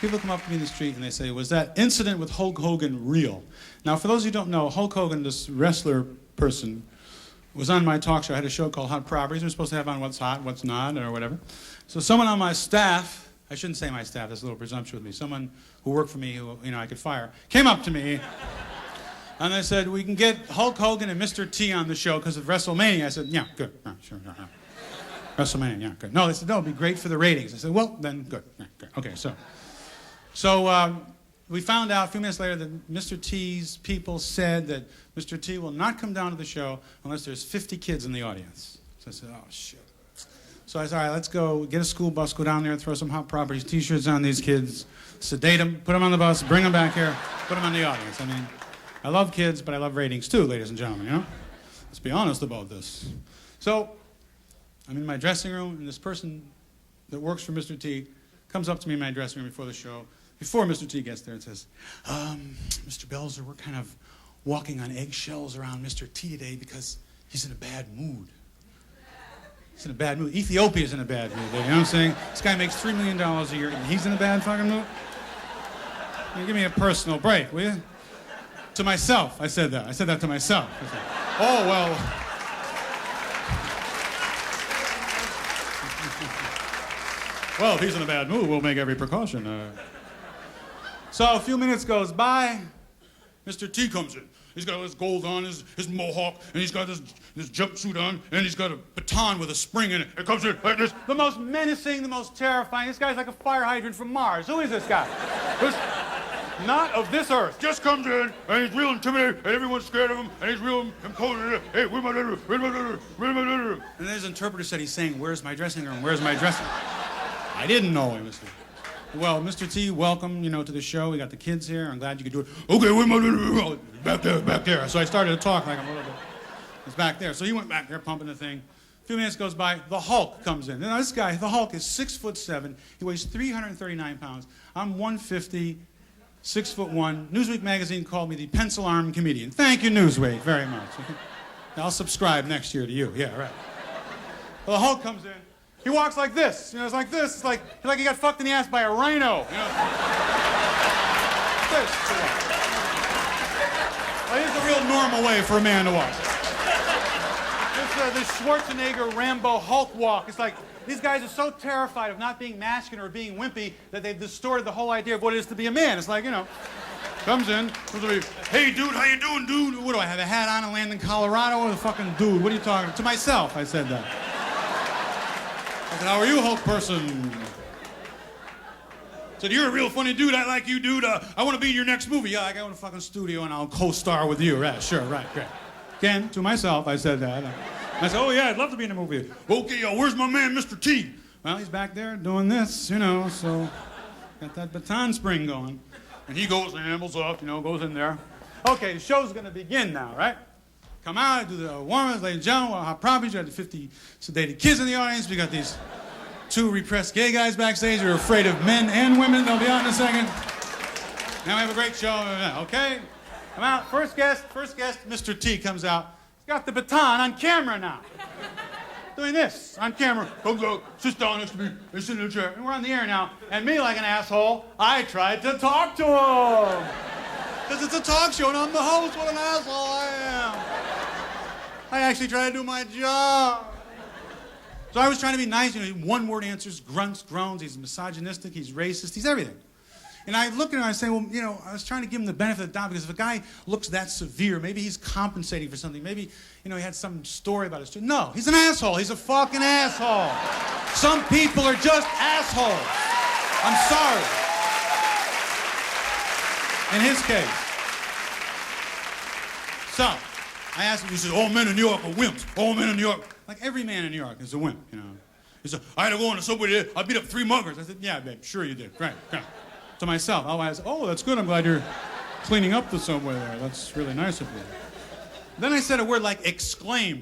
People come up to me in the street and they say, was that incident with Hulk Hogan real? Now, for those of you who don't know, Hulk Hogan, this wrestler person, was on my talk show. I had a show called Hot Properties. We're supposed to have on what's hot, what's not, or whatever. So someone on my staff, I shouldn't say my staff, that's a little presumptuous with me, someone who worked for me who, I could fire, came up to me and they said, we can get Hulk Hogan and Mr. T on the show because of WrestleMania. I said, yeah, good. Oh, sure. WrestleMania, yeah, good. No, they said, no, it'd be great for the ratings. I said, well, then, good. Yeah, good. Okay, so we found out a few minutes later that Mr. T's people said that Mr. T will not come down to the show unless there's 50 kids in the audience. So I said, oh, shit. So I said, all right, let's go get a school bus, go down there, throw some Hot Properties T-shirts on these kids, sedate them, put them on the bus, bring them back here, put them in the audience. I mean, I love kids, but I love ratings too, ladies and gentlemen, you know? Let's be honest about this. So I'm in my dressing room, and this person that works for Mr. T comes up to me in my dressing room before the show, before Mr. T gets there, and says, Mr. Belzer, we're kind of walking on eggshells around Mr. T today because he's in a bad mood. He's in a bad mood. Ethiopia's in a bad mood, you know what I'm saying? This guy makes $3 million a year, and he's in a bad fucking mood? Now, give me a personal break, will you? To myself, I said that. I said that to myself. I said, oh, well. Well, if he's in a bad mood, we'll make every precaution. So a few minutes goes by, Mr. T comes in. He's got his gold on, his mohawk, and he's got this jumpsuit on, and he's got a baton with a spring in it. It comes in like this. The most menacing, the most terrifying. This guy's like a fire hydrant from Mars. Who is this guy? Who's not of this earth. Just comes in, and he's real intimidating, and everyone's scared of him, and he's real imposing. Hey, where's my letter? Where's my letter? Where's my letter? And his interpreter said he's saying, where's my dressing room? Where's my dressing room? I didn't know him. Well, Mr. T, welcome, to the show. We got the kids here. I'm glad you could do it. Okay, where's my letter? Back there. So I started to talk like I'm a little bit. It's back there. So he went back there pumping the thing. A few minutes goes by, the Hulk comes in. Now this guy, the Hulk, is 6'7". He weighs 339 pounds. I'm 150, 6'1". Newsweek magazine called me the pencil-armed comedian. Thank you, Newsweek, very much. I'll subscribe next year to you. Yeah, right. Well, the Hulk comes in. He walks like this. It's like this. It's like he got fucked in the ass by a rhino. This. Well, here's a real normal way for a man to walk. This Schwarzenegger Rambo Hulk walk. It's like these guys are so terrified of not being masculine or being wimpy that they've distorted the whole idea of what it is to be a man. It's like, comes in, hey, dude, how you doing, dude? What do I have, a hat on and land in Colorado? What the fucking dude? What are you talking about? To myself, I said that. I said, how are you, Hulk person? I said, you're a real funny dude. I like you, dude. I want to be in your next movie. Yeah, I go in the fucking studio and I'll co-star with you. Right, sure, right, great. Again, to myself, I said that. I said, oh, yeah, I'd love to be in a movie. Okay, where's my man, Mr. T? Well, he's back there doing this, so got that baton spring going. And he goes and ambles off, goes in there. Okay, the show's going to begin now, right? Come out, do the warm-ups, ladies and gentlemen, Hot Properties. You got the 50 sedated kids in the audience. We got these 2 repressed gay guys backstage who are afraid of men and women. They'll be out in a second. Now we have a great show. Okay, come out. First guest, Mr. T comes out. He's got the baton on camera now. Doing this on camera. Comes out, sits down next to me, they sit in the chair, and we're on the air now. And me, like an asshole, I tried to talk to him. Because it's a talk show and I'm the host. What an asshole I am. I actually tried to do my job. So I was trying to be nice. One-word answers, grunts, groans. He's misogynistic. He's racist. He's everything. And I look at him and I say, well, I was trying to give him the benefit of the doubt because if a guy looks that severe, maybe he's compensating for something. Maybe, he had some story about his... No, he's an asshole. He's a fucking asshole. Some people are just assholes. I'm sorry. In his case. So, I asked him, he said, all men in New York are wimps. All men in New York. Like every man in New York is a wimp, He said, I had to go on the subway today. I beat up 3 muggers. I said, yeah, babe, sure you did. Right. To myself. I said, oh, that's good. I'm glad you're cleaning up the subway there. That's really nice of you. Then I said a word like exclaim.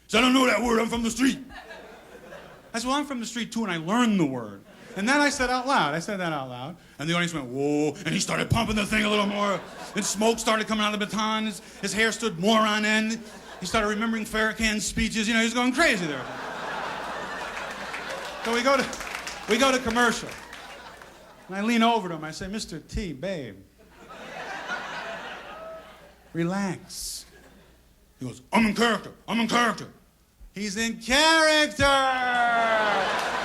He said, I don't know that word. I'm from the street. I said, well, I'm from the street too, and I learned the word. And then I said out loud. I said that out loud. And the audience went, whoa. And he started pumping the thing a little more. Then smoke started coming out of the baton. His hair stood more on end. He started remembering Farrakhan's speeches. He was going crazy there. So we go to commercial. And I lean over to him. I say, Mr. T, babe, relax. He goes, I'm in character. I'm in character. He's in character.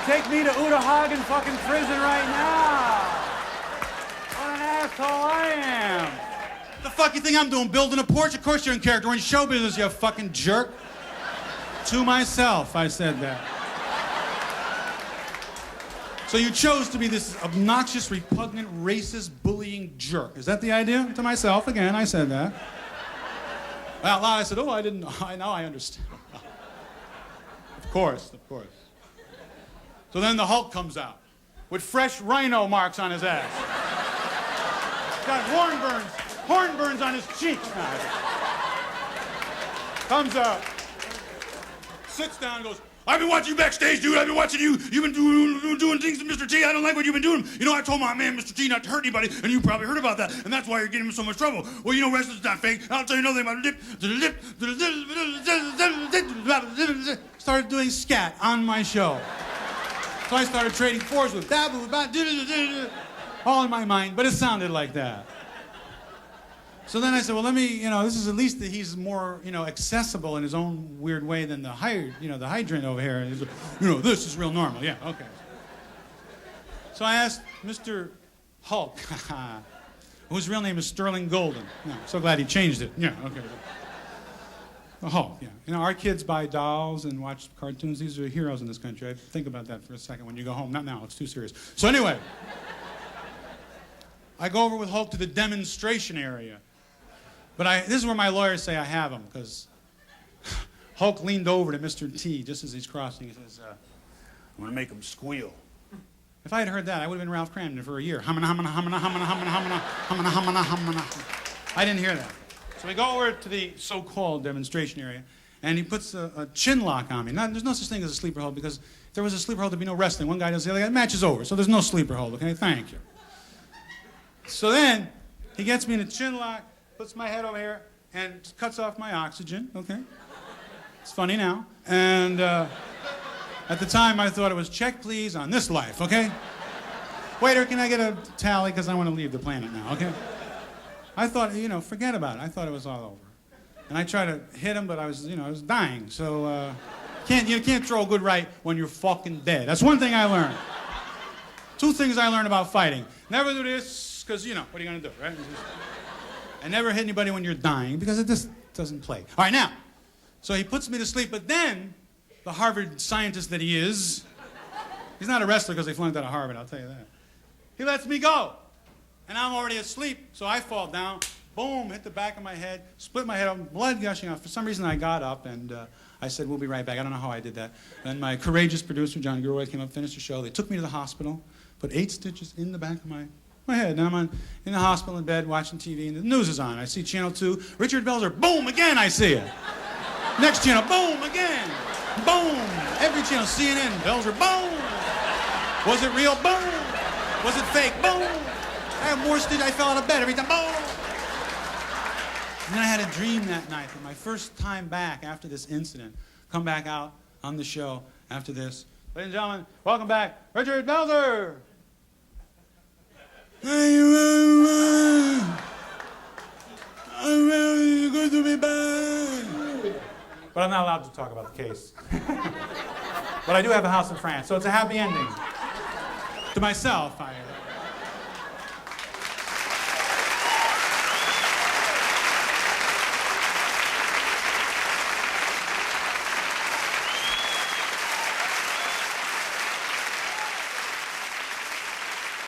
Take me to Uta Hagen fucking prison right now. What an asshole I am. The fuck you think I'm doing? Building a porch? Of course you're in character. We're in show business, you fucking jerk. To myself, I said that. So you chose to be this obnoxious, repugnant, racist, bullying jerk. Is that the idea? To myself, again, I said that. Out loud, I said, oh, I didn't know. Now I understand. Of course. So then the Hulk comes out with fresh rhino marks on his ass. Got horn burns on his cheeks. Comes out, sits down and goes, I've been watching you backstage, dude. I've been watching you. You've been doing things to Mr. T. I don't like what you've been doing. You know, I told my man, Mr. T, not to hurt anybody, and you probably heard about that, and that's why you're getting him in so much trouble. Well, you know, wrestling's not fake. I'll tell you nothing about lip. Started doing scat on my show. So I started trading fours with all in my mind, but it sounded like that. So then I said, well, let me, this is at least that he's more, accessible in his own weird way than the hydrant over here. And this is real normal. Yeah, okay. So I asked Mr. Hulk, whose real name is Sterling Golden. Yeah, so glad he changed it. Yeah, okay. The Hulk, yeah. Our kids buy dolls and watch cartoons. These are heroes in this country. Think about that for a second when you go home. Not now, it's too serious. So anyway, I go over with Hulk to the demonstration area. But this is where my lawyers say I have him, because Hulk leaned over to Mr. T just as he's crossing. He says, I'm going to make him squeal. If I had heard that, I would have been Ralph Cramden for a year. I didn't hear that. So we go over to the so-called demonstration area, and he puts a chin lock on me. Now, there's no such thing as a sleeper hold, because if there was a sleeper hold, there'd be no wrestling. One guy does the other guy, the match is over. So there's no sleeper hold, okay? Thank you. So then, he gets me in a chin lock, puts my head over here, and cuts off my oxygen, okay? It's funny now. And at the time, I thought it was check, please, on this life, okay? Waiter, can I get a tally? Because I want to leave the planet now, okay? I thought, forget about it. I thought it was all over. And I tried to hit him, but I was dying. So you can't throw a good right when you're fucking dead. That's one thing I learned. Two things I learned about fighting. Never do this, because, what are you going to do, right? And never hit anybody when you're dying, because it just doesn't play. All right, now, so he puts me to sleep, but then the Harvard scientist that he is, he's not a wrestler because he flunked out of Harvard, I'll tell you that. He lets me go, and I'm already asleep, so I fall down, boom, hit the back of my head, split my head open, blood gushing out. For some reason, I got up, and I said, we'll be right back. I don't know how I did that. Then my courageous producer, John Gilroy, came up, finished the show. They took me to the hospital, put 8 stitches in the back of my head. Now I'm in the hospital in bed watching TV, and the news is on. I see Channel 2, Richard Belzer, boom, again I see it. Next channel, boom, again. Boom. Every channel, CNN, Belzer, boom. Was it real? Boom. Was it fake? Boom. I have more stitches. I fell out of bed every time. Boom. And then I had a dream that night that my first time back after this incident, come back out on the show after this. Ladies and gentlemen, welcome back, Richard Belzer. I'm really good to be back. But I'm not allowed to talk about the case. But I do have a house in France, so it's a happy ending. To myself,